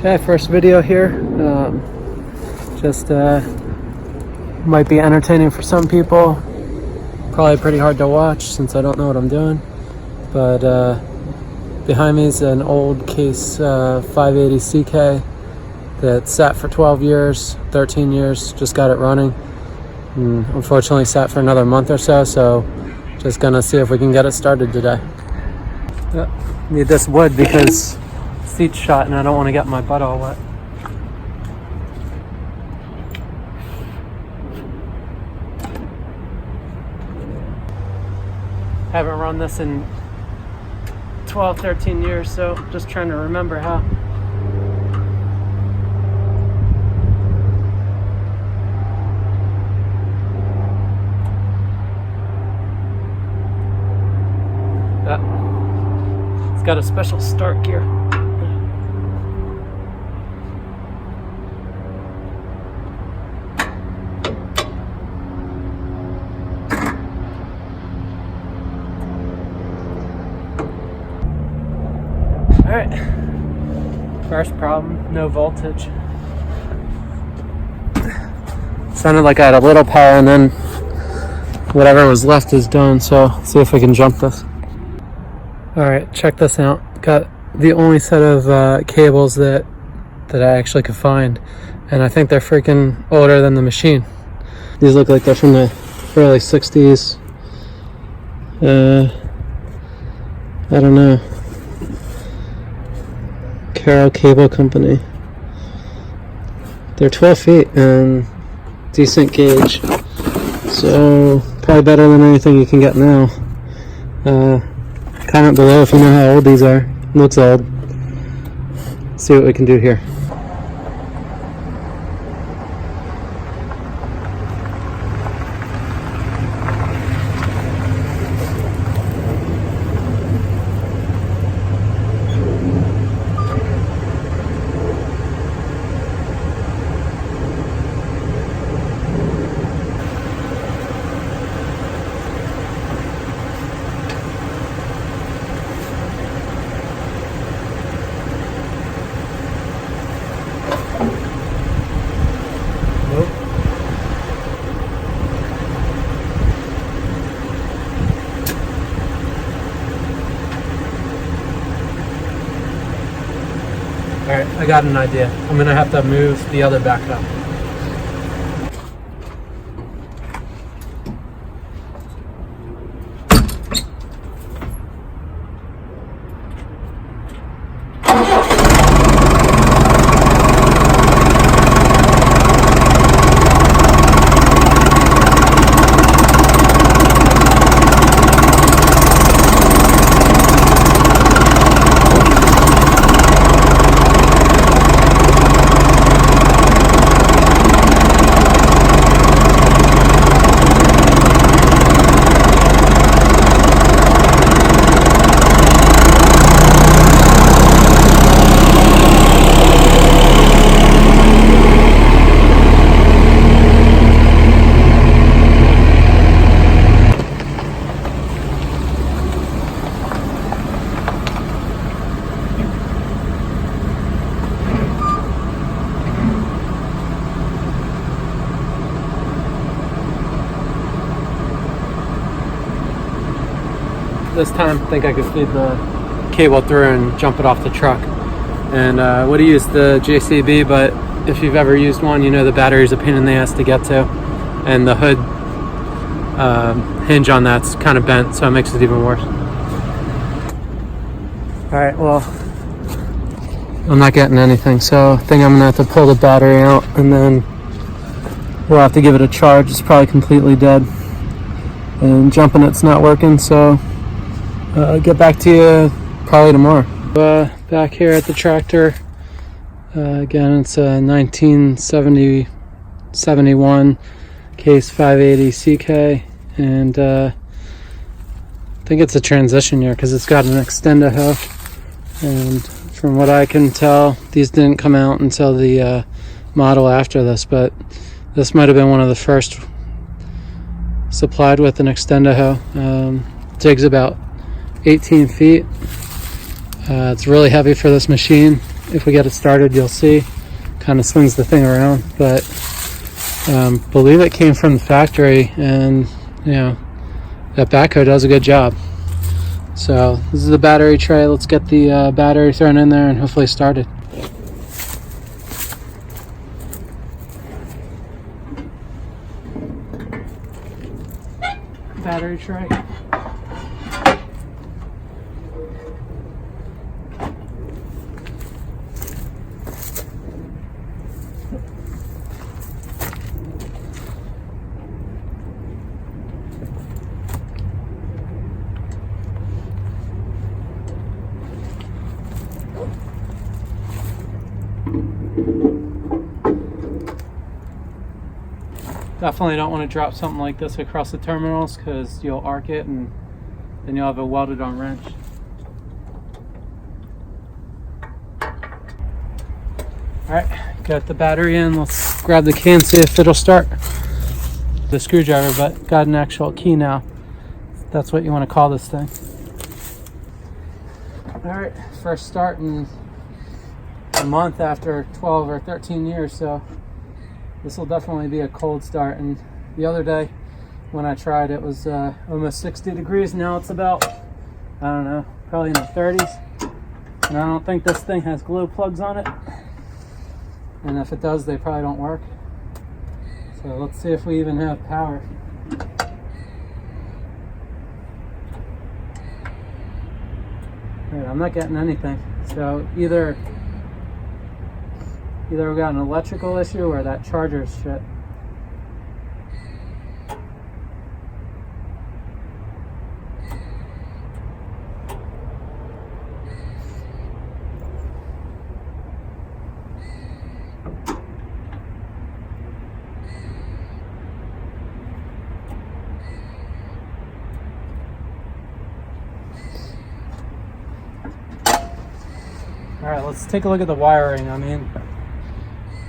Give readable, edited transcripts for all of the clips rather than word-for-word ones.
Okay, first video here. Just might be entertaining for some people. Probably pretty hard to watch since I don't know what I'm doing. But behind me is an old Case 580 CK that sat for 12 years, 13 years, just got it running. And unfortunately sat for another month or so just gonna see if we can get it started today. Need this wood because seat's shot and I don't want to get my butt all wet. Haven't run this in 12, 13 years, so just trying to remember how. It's got a special start gear. Alright, first problem, no voltage. Sounded like I had a little power and then whatever was left is done, so let's see if we can jump this. Alright, check this out. Got the only set of cables that I actually could find, and I think they're freaking older than the machine. These look like they're from the early 60s. I don't know. Carroll Cable Company. They're 12 feet and decent gauge, so probably better than anything you can get now. Comment below if you know how old these are. Looks old. See what we can do here. Alright, I got an idea. I'm gonna have to move the other back up. This time I think I could feed the cable through and jump it off the truck. And I would have used the JCB, but if you've ever used one, you know the battery's a pain in the ass to get to, and the hood hinge on that's kind of bent, so it makes it even worse. Alright, well, I'm not getting anything, so I think I'm gonna have to pull the battery out and then we'll have to give it a charge. It's probably completely dead, and jumping it's not working, so I'll get back to you probably tomorrow. Back here at the tractor, again it's a 1971 Case 580 CK, and I think it's a transition year because it's got an Extendo, and from what I can tell these didn't come out until the model after this, but this might have been one of the first supplied with an Extendo hoe. Digs about 18 feet. It's really heavy for this machine, if we get it started, you'll see. Kind of swings the thing around, but believe it came from the factory, and you know, that backhoe does a good job. So this is the battery tray. Let's get the battery thrown in there and hopefully started. Battery tray. Definitely don't want to drop something like this across the terminals because you'll arc it and then you'll have a welded on wrench. Alright, got the battery in. Let's grab the key and see if it'll start. The screwdriver, but got an actual key now. That's what you want to call this thing. Alright, first start in a month after 12 or 13 years, so this will definitely be a cold start. And the other day when I tried, it was almost 60 degrees. Now it's about, I don't know, probably in the 30s. And I don't think this thing has glow plugs on it. And if it does, they probably don't work. So let's see if we even have power. Right, I'm not getting anything. So either we got an electrical issue or that charger's shit. Alright, let's take a look at the wiring. I mean,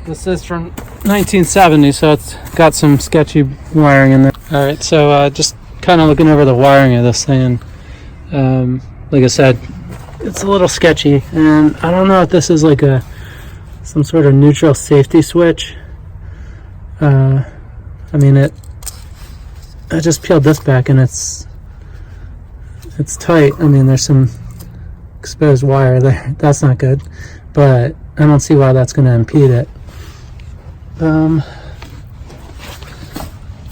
this is from 1970, so it's got some sketchy wiring in there. Alright, so just kind of looking over the wiring of this thing, and like I said, it's a little sketchy, and I don't know if this is like some sort of neutral safety switch. I mean, I just peeled this back and it's tight. I mean, there's some exposed wire there. That's not good, but I don't see why that's going to impede it.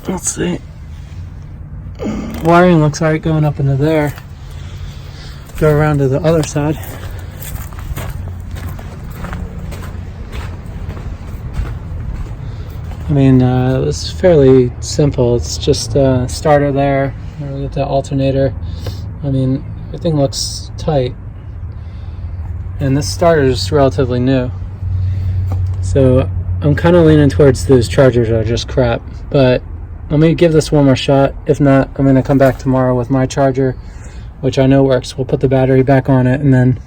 Let's see. Wiring looks alright going up into there. Go around to the other side. I mean, it's fairly simple. It's just a starter there. We get the alternator. I mean, everything looks tight. And this starter is relatively new. So I'm kind of leaning towards those chargers are just crap. But let me give this one more shot. If not, I'm going to come back tomorrow with my charger, which I know works. We'll put the battery back on it and then,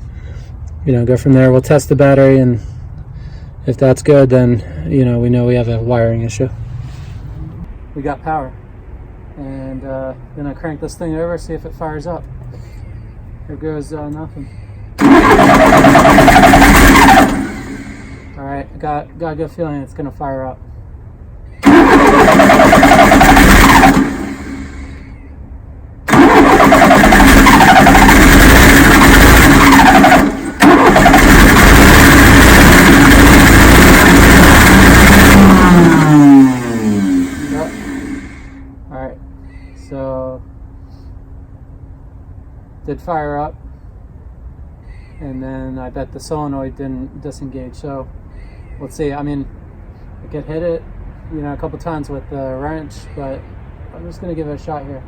you know, go from there. We'll test the battery, and if that's good, then, you know we have a wiring issue. We got power. And gonna crank this thing over, see if it fires up. Here goes nothing. Alright, got a good feeling it's gonna fire up. Alright, so did fire up, and then I bet the solenoid didn't disengage. So let's see. I mean, I could hit it, a couple times with the wrench, but I'm just gonna give it a shot here.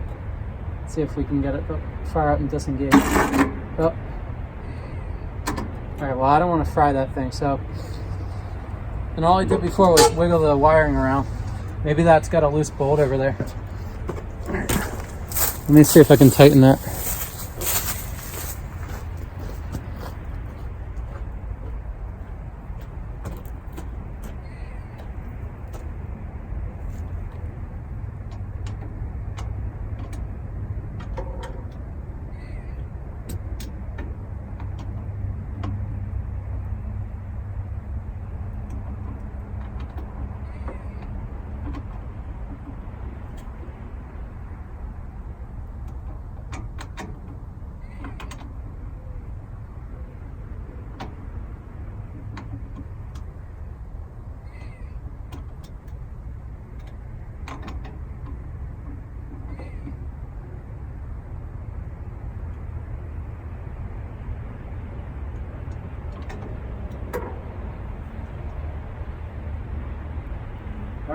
See if we can get it to fire up and disengage. Oh. Alright, well, I don't want to fry that thing, so. And all I did before was wiggle the wiring around. Maybe that's got a loose bolt over there. Let me see if I can tighten that.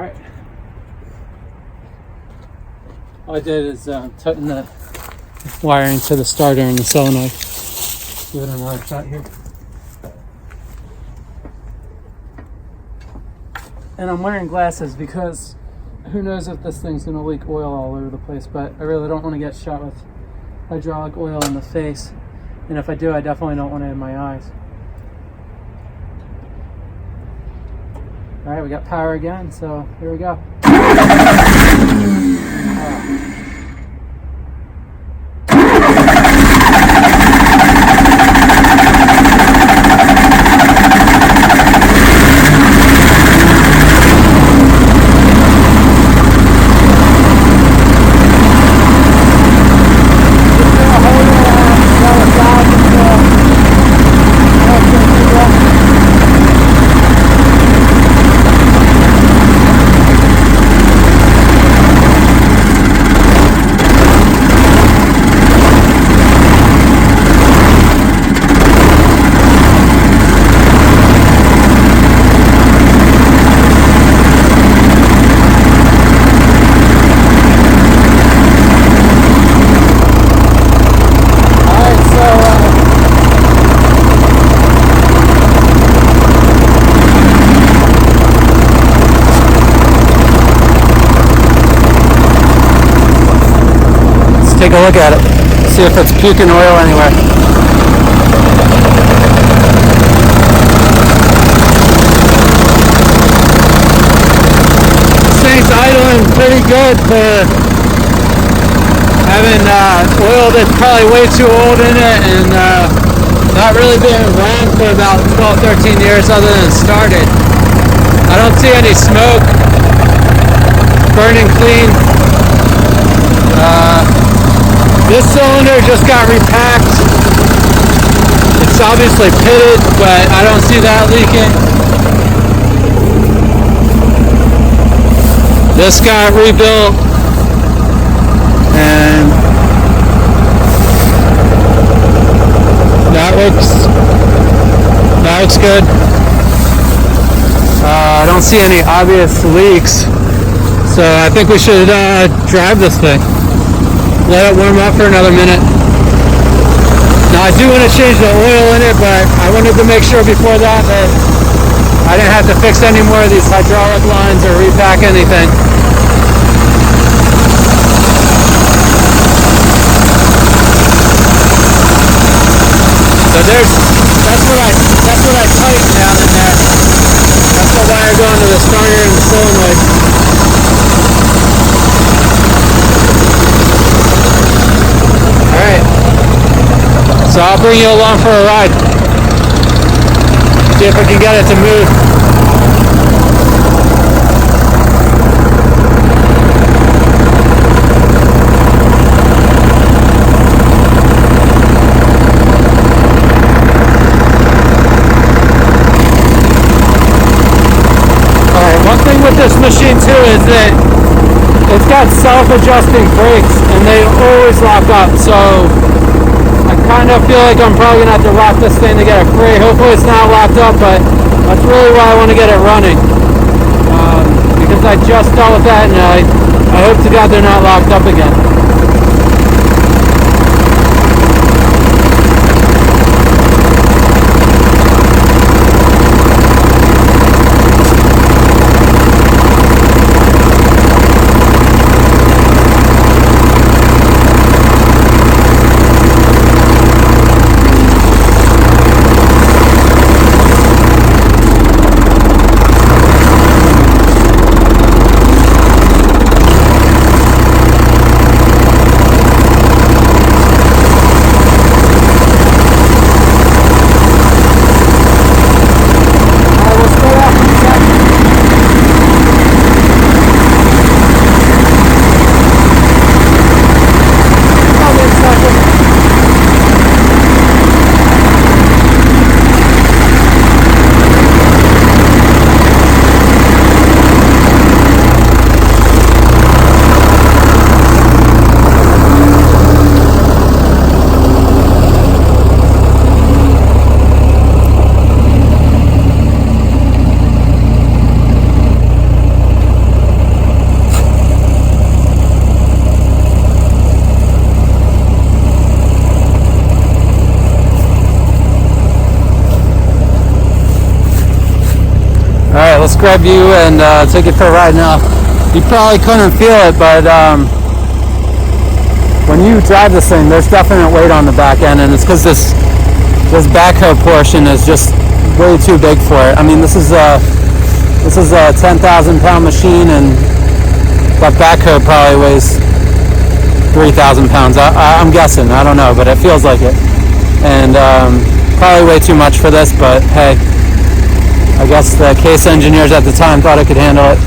Alright. All I did is tighten the wiring to the starter and the solenoid. Give it another shot here. And I'm wearing glasses because who knows if this thing's going to leak oil all over the place, but I really don't want to get shot with hydraulic oil in the face. And if I do, I definitely don't want it in my eyes. Alright, we got power again, so here we go. Take a look at it, see if it's puking oil anywhere. This thing's idling pretty good for having oil that's probably way too old in it and not really being run for about 12-13 years other than it started. I don't see any smoke, burning clean. This cylinder just got repacked. It's obviously pitted, but I don't see that leaking. This got rebuilt, and that looks good. I don't see any obvious leaks, so I think we should drive this thing. Let it warm up for another minute. Now I do want to change the oil in it, but I wanted to make sure before that I didn't have to fix any more of these hydraulic lines or repack anything. So that's what I tighten down in there. That's the wire going to the starter and the solenoid. So I'll bring you along for a ride. See if we can get it to move. Alright, one thing with this machine too is that it's got self-adjusting brakes and they always lock up, so I kind of feel like I'm probably going to have to lock this thing to get it free. Hopefully it's not locked up, but that's really why I want to get it running. Because I just dealt with that and I hope to God they're not locked up again. grab you and take you for a ride. Now, you probably couldn't feel it, but when you drive this thing, there's definite weight on the back end, and it's because this backhoe portion is just way too big for it. I mean, this is a 10,000 pound machine, and that backhoe probably weighs 3,000 pounds. I'm guessing. I don't know, but it feels like it. And probably way too much for this, but hey, I guess the Case engineers at the time thought it could handle it.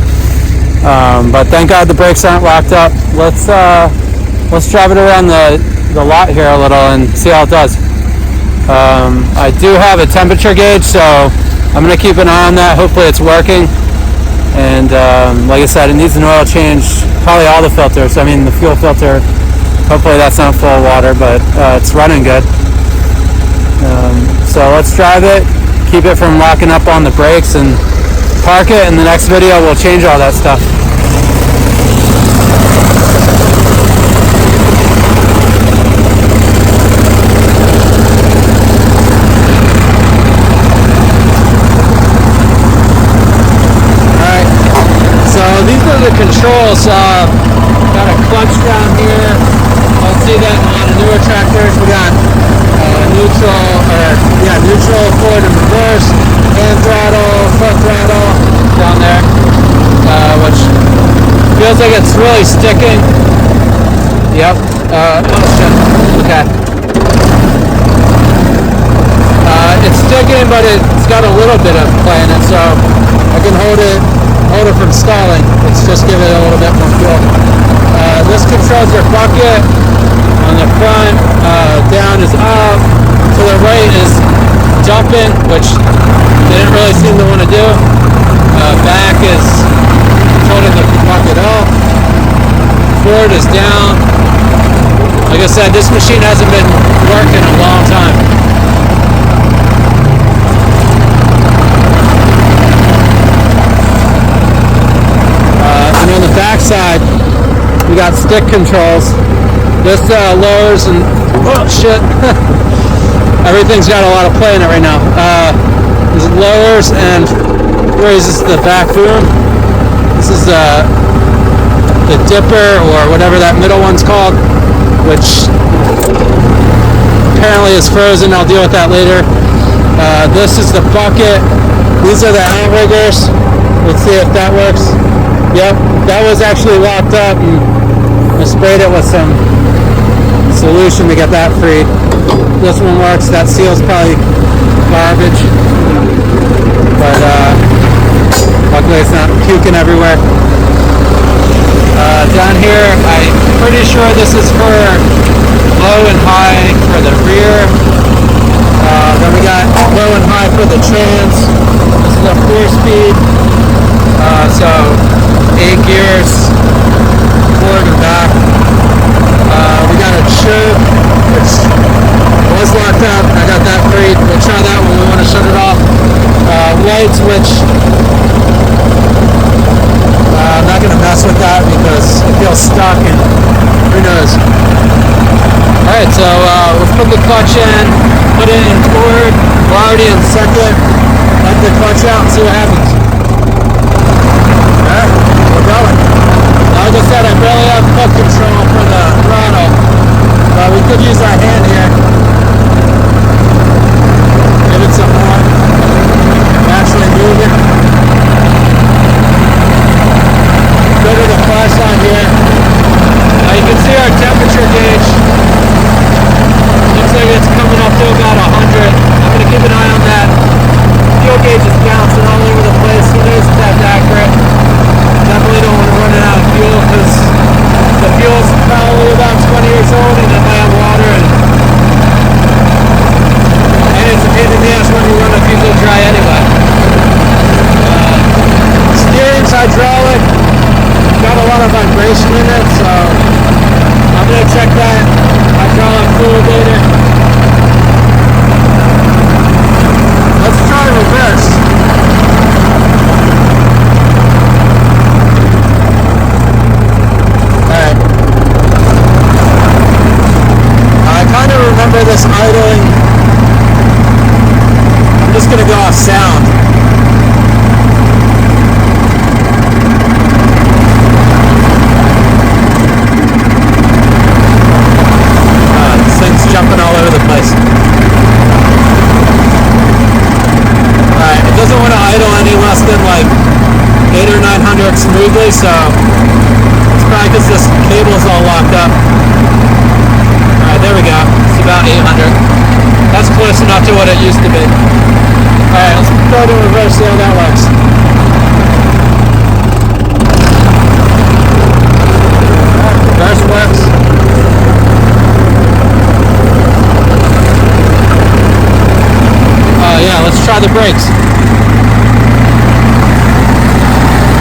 But thank God the brakes aren't locked up. Let's drive it around the lot here a little and see how it does. I do have a temperature gauge, so I'm going to keep an eye on that. Hopefully it's working. And like I said, it needs an oil change, probably all the filters. I mean, the fuel filter, hopefully that's not full of water, but it's running good. So let's drive it, keep it from locking up on the brakes, and park it. In the next video, we'll change all that stuff. The controls, got a clutch down here. I'll see that on a lot of newer tractors. We got neutral, forward and reverse, hand throttle, front throttle down there, which feels like it's really sticking. Yep. Oh shit. Okay. It's sticking, but it's got a little bit of play in it, so I can hold it from stalling. It's just giving it a little bit more fuel. This controls your bucket. On the front, down is up. To the right is dumping, which they didn't really seem to want to do. Back is holding the bucket up. Forward is down. Like I said, this machine hasn't been working in a long time. On the back side, we got stick controls. This lowers and oh shit, everything's got a lot of play in it right now. This lowers and raises the back boom. This is the dipper or whatever that middle one's called, which apparently is frozen. I'll deal with that later. This is the bucket. These are the outriggers. Let's see if that works. Yep, that was actually locked up, and I sprayed it with some solution to get that freed. This one works. That seal's probably garbage, but luckily it's not puking everywhere. Down here, I'm pretty sure this is for low and high for the rear. Then we got low and high for the trans. This is a 4-speed. So 8 gears, forward and back. We got a choke, which was locked up. I got that freed. We'll try that when we want to shut it off. Lights, which I'm not going to mess with that because it feels stuck and who knows. Alright, so let's put the clutch in, put it in forward. We're already in second. Let the clutch out and see what happens. Alright, we're going. Like I said, I barely have foot control for the throttle, but we could use our hand here. Give it some more. Actually move it. Go to the far side here. Now you can see our temperature gauge. Looks like it's coming up to about 100. I'm going to keep an eye on that. Fuel gauge is bouncing all over the place. Who knows if that's accurate? Definitely don't want to run it out of fuel because the fuel's probably about 20 years old and it might have water and it's a pain in the ass when you run a diesel dry anyway. Steering's hydraulic, got a lot of vibration in it, so I'm going to check that hydraulic fluid later. Let's try reverse. Alright. I kind of remember this idling. I'm just going to go off sound. 8 or 900 smoothly, so it's probably because this cable's all locked up. Alright, there we go. It's about 800. That's close enough to what it used to be. Alright, let's go to reverse, see how that works. Reverse works. Yeah, let's try the brakes.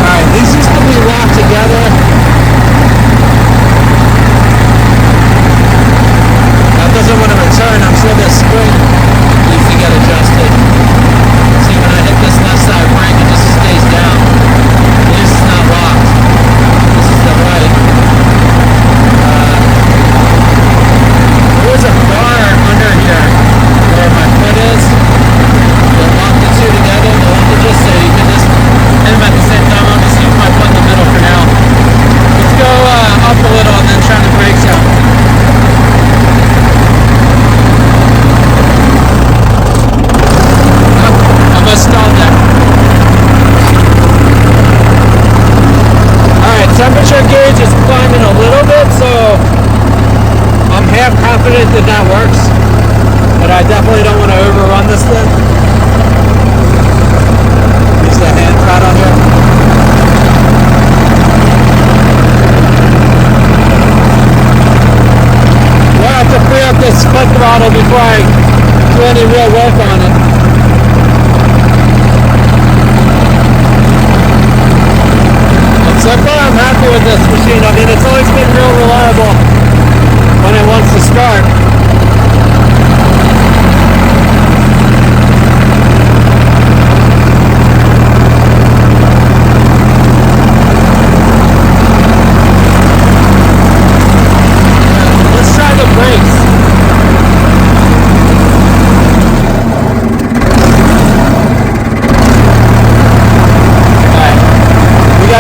Alright, these used to be locked together. That doesn't want to return. I'm sure this spring needs to get adjusted. See, when I hit this left side brake, it just stays down. This is not locked. This is the right. There was a bar under here where my foot is. They'll lock the two together. They'll have to just say you can just hit them at the same time. I'll just use my foot in the middle for now. Let's go up a little and then try the brakes out. I must stall there. Alright, temperature gauge is climbing a little bit, so I'm half confident that that works. But I definitely don't want to overrun this thing. Use the hand throttle here. We'll have to free up this foot throttle before I do any real work on it. But so far I'm happy with this machine. I mean, it's always been real reliable when it wants to start.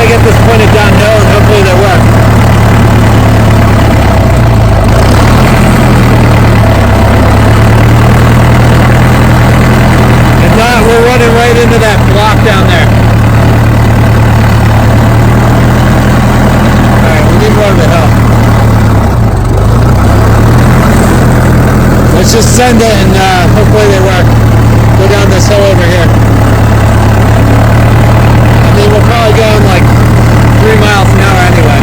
Get this pointed downhill and hopefully they work. If not, we're running right into that block down there. Alright, we need more of the hill. Let's just send it and hopefully they work. Go down this hill over here. I mean, we're probably going like 3 miles an hour anyway.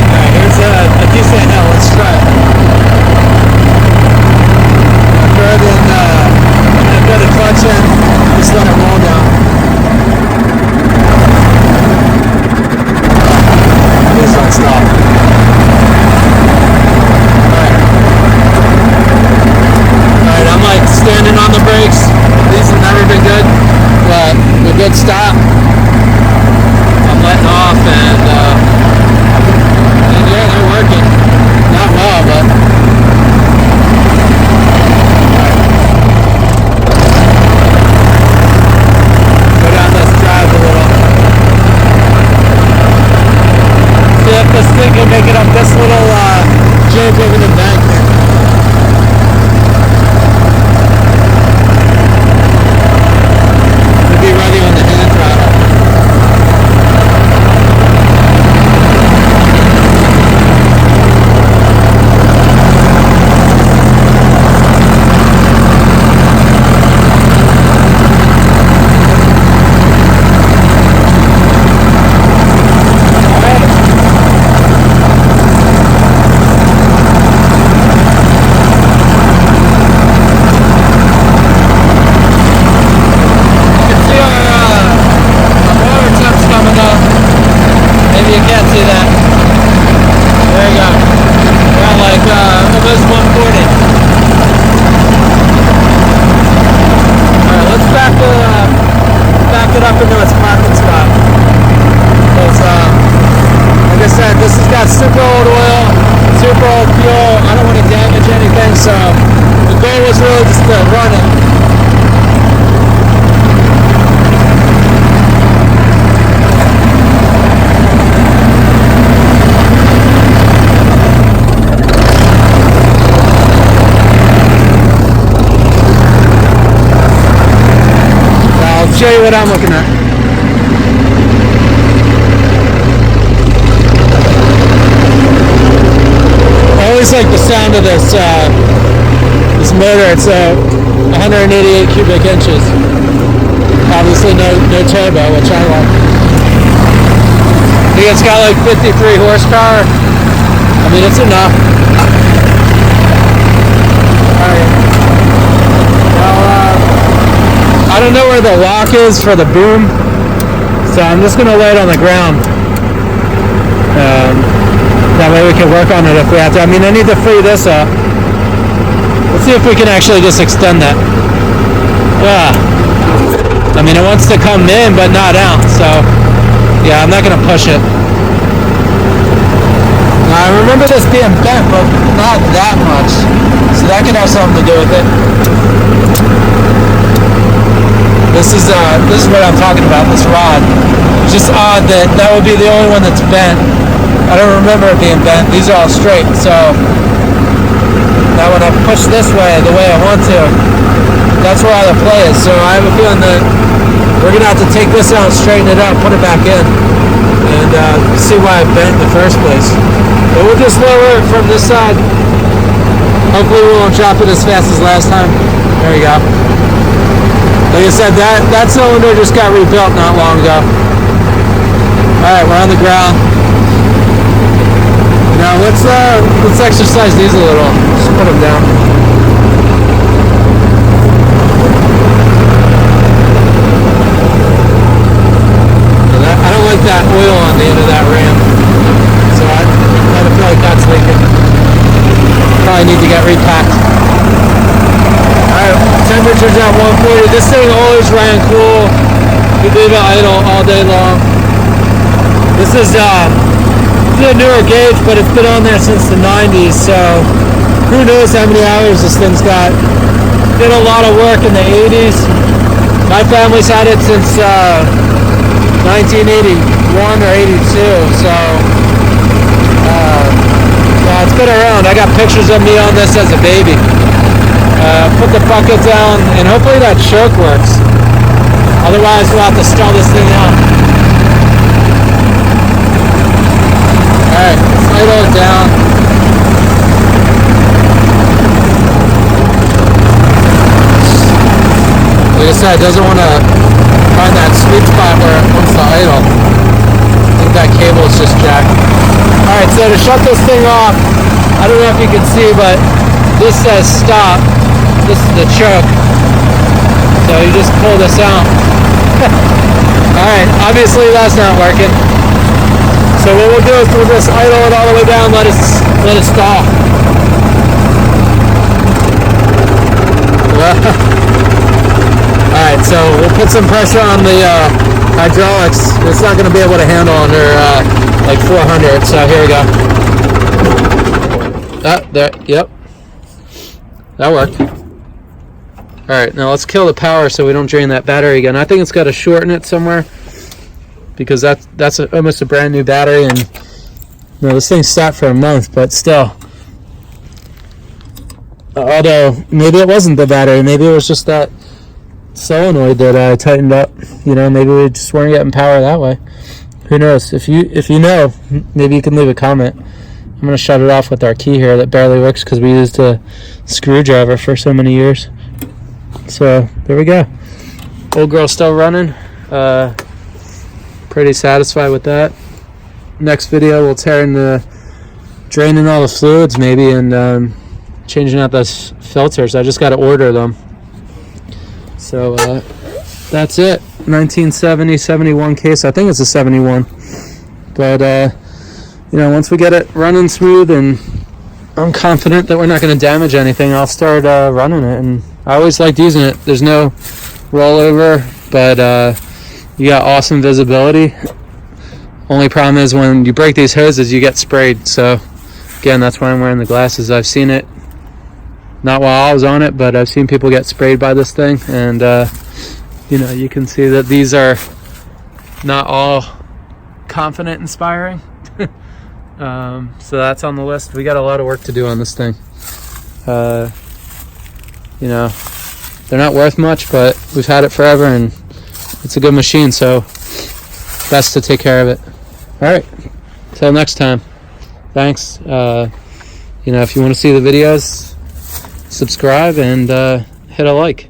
Alright, here's a decent hill. Let's try it. show you what I'm looking at. I always like the sound of this this motor. It's 188 cubic inches. Obviously no turbo, which I like. I think it's got like 53 horsepower. I mean, it's enough. Alright. Well, I don't know where the lock is for the boom, so I'm just going to lay it on the ground. That way we can work on it if we have to. I mean, I need to free this up. Let's see if we can actually just extend that. Yeah. I mean, it wants to come in, but not out, so yeah, I'm not going to push it. Now, I remember this being bent, but not that much, so that could have something to do with it. This is what I'm talking about, this rod. It's just odd that would be the only one that's bent. I don't remember it being bent. These are all straight, so now when I push this way, the way I want to, that's where all the play is. So I have a feeling that we're going to have to take this out, straighten it out, put it back in, and see why it bent in the first place. But we'll just lower it from this side. Hopefully we won't drop it as fast as last time. There you go. Like I said, that cylinder just got rebuilt not long ago. Alright, we're on the ground. Now let's exercise these a little. Just put them down. I don't like that oil on the end of that ram, so I kind of feel like that's leaking. Probably need to get repacked. Alright, temperature's at 140. This thing always ran cool. You leave it idle all day long. This is a newer gauge, but it's been on there since the 90s, so who knows how many hours this thing's got. Did a lot of work in the 80s. My family's had it since 1981 or 82, so yeah, it's been around. I got pictures of me on this as a baby. Put the bucket down, and hopefully that choke works. Otherwise, we'll have to stall this thing out. Alright, idle it down. Like I said, it doesn't want to find that sweet spot where it wants to idle. I think that cable is just jacked. Alright, so to shut this thing off, I don't know if you can see, but this says stop. This is the choke. So you just pull this out. Alright, obviously that's not working. So what we'll do is we'll just idle it all the way down, let it stall. Alright, so we'll put some pressure on the hydraulics. It's not going to be able to handle under like 400, so here we go. There, yep. That worked. Alright, now let's kill the power so we don't drain that battery again. I think it's got to shorten it somewhere, because that's almost a brand new battery, and this thing's sat for a month, but still. Although maybe it wasn't the battery, maybe it was just that solenoid that I tightened up. Maybe we just weren't getting power that way. Who knows? If you know, maybe you can leave a comment. I'm gonna shut it off with our key here that barely works because we used a screwdriver for so many years. So there we go. Old girl still running. Pretty satisfied with that. Next video we'll draining all the fluids maybe, and changing out those filters. I just got to order them. So that's it. 1970-71 case. I think it's a 71. But once we get it running smooth and I'm confident that we're not going to damage anything, I'll start running it. And I always liked using it. There's no rollover, but you got awesome visibility. Only problem is when you break these hoses, you get sprayed. So again, that's why I'm wearing the glasses. I've seen it, not while I was on it, but I've seen people get sprayed by this thing, and you can see that these are not all confident inspiring. So that's on the list. We got a lot of work to do on this thing. They're not worth much, but we've had it forever, and it's a good machine, so best to take care of it. All right, till next time. Thanks. If you want to see the videos, subscribe and hit a like.